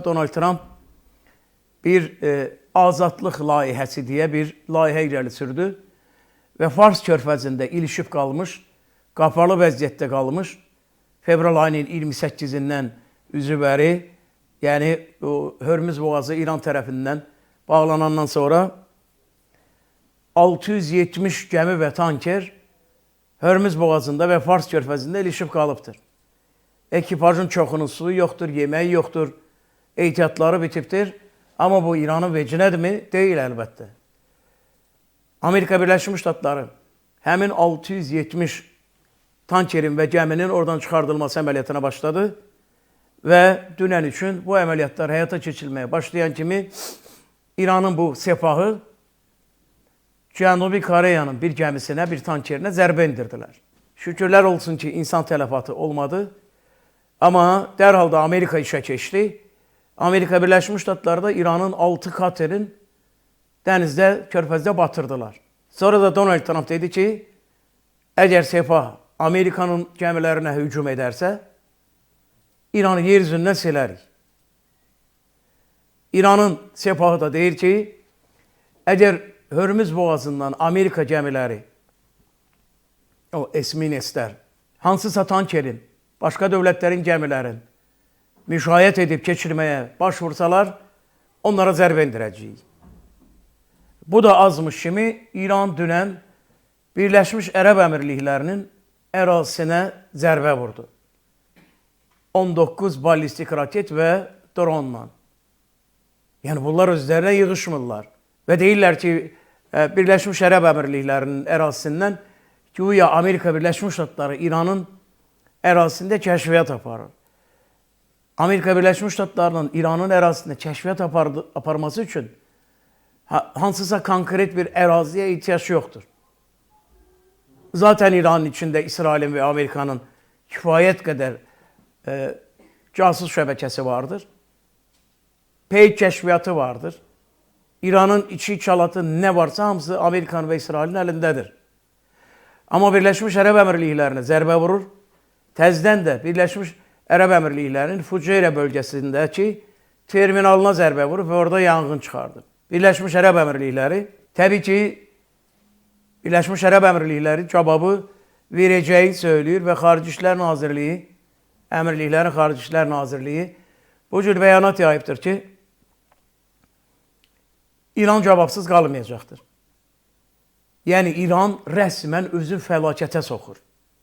Donald Trump bir azadlıq layihəsi deyə bir layihə irəli sürdü və Fars körfəzində ilişib qalmış, qapalı vəziyyətdə qalmış, fevral ayının 28-dən üzübəri, yəni Hörmüz boğazı İran tərəfindən bağlanandan sonra 670 gəmi və tanker Hörmüz boğazında və Fars körfəzində ilişib qalıbdır. Ekipajın çoxunun suyu yoxdur, yeməyi yoxdur, ehtiyatları bitibdir. Amma bu İranın vecinədirmi? Deyil əlbəttə. Amerika Birləşmiş Ştatları həmin 670 tankerin və gəminin oradan çıxardılması əməliyyatına başladı və dünən üçün bu əməliyyatlar həyata keçirilməyə başlayan kimi İranın bu sepahı Cənubi Koreyanın bir gəmisinə, bir tankerinə zərbə indirdilər. Şükürlər olsun ki, insan tələfatı olmadı. Amma dərhal da Amerika işə keçdi. Amerika Birləşmiş Ştatları da İranın 6 katerin dənizdə, körfəzdə batırdılar. Sonra da Donald Trump dedi ki, əgər sepah Amerikanın gəmilərinə hücum edərsə, İranı yer üzündən silərik. İranın sepahı da deyir ki, əgər Hörmüz boğazından Amerika gəmiləri, o esminestlər, hansısa tankerin, başqa dövlətlərin gəmilərin müşayiət edib keçirməyə baş vursalar, onlara zərbə indirəcəyik. Bu da azmış kimi İran dünən Birləşmiş Ərəb Əmirliklərinin ərazisinə zərbə vurdu. 19 ballistik raket və dronla. Yəni bunlar özlərinə yığışmırlar. Və deyirlər ki, Birləşmiş Ərəb Əmirliklərinin ərazisindən güya Amerika Birləşmiş Ştatları İranın ərazisində kəşfiyyat aparır. Amerika Birləşmiş Ştatlarının İranın ərazisində kəşfiyyat aparması üçün hansısa konkret bir əraziyə ehtiyac yoxdur. Zaten İranın içində İsrailin və Amerikanın kifayət qədər casus şəbəkəsi vardır. Peyk kəşfiyyatı vardır. İranın içi çalatı nə varsa hamısı Amerikanın və İsrailin əlindədir. Amma Birləşmiş Ərəb Əmirliklərinə zərbə vurur. Təzdən də Birləşmiş Ərəb Əmirliklərinin Fuceyrə bölgəsindəki terminalına zərbə vurub və orada yanğın çıxardı. Birləşmiş Ərəb Əmirlikləri, təbii ki, Birləşmiş Ərəb Əmirlikləri cavabı verəcəyi söyləyir və Xarici İşlər Nazirliyi, Əmirliklərin Xarici İşlər Nazirliyi bu cür bəyanat yayıbdır ki, İran cavabsız qalmayacaqdır. Yəni, İran rəsmən özü fəlakətə soxur.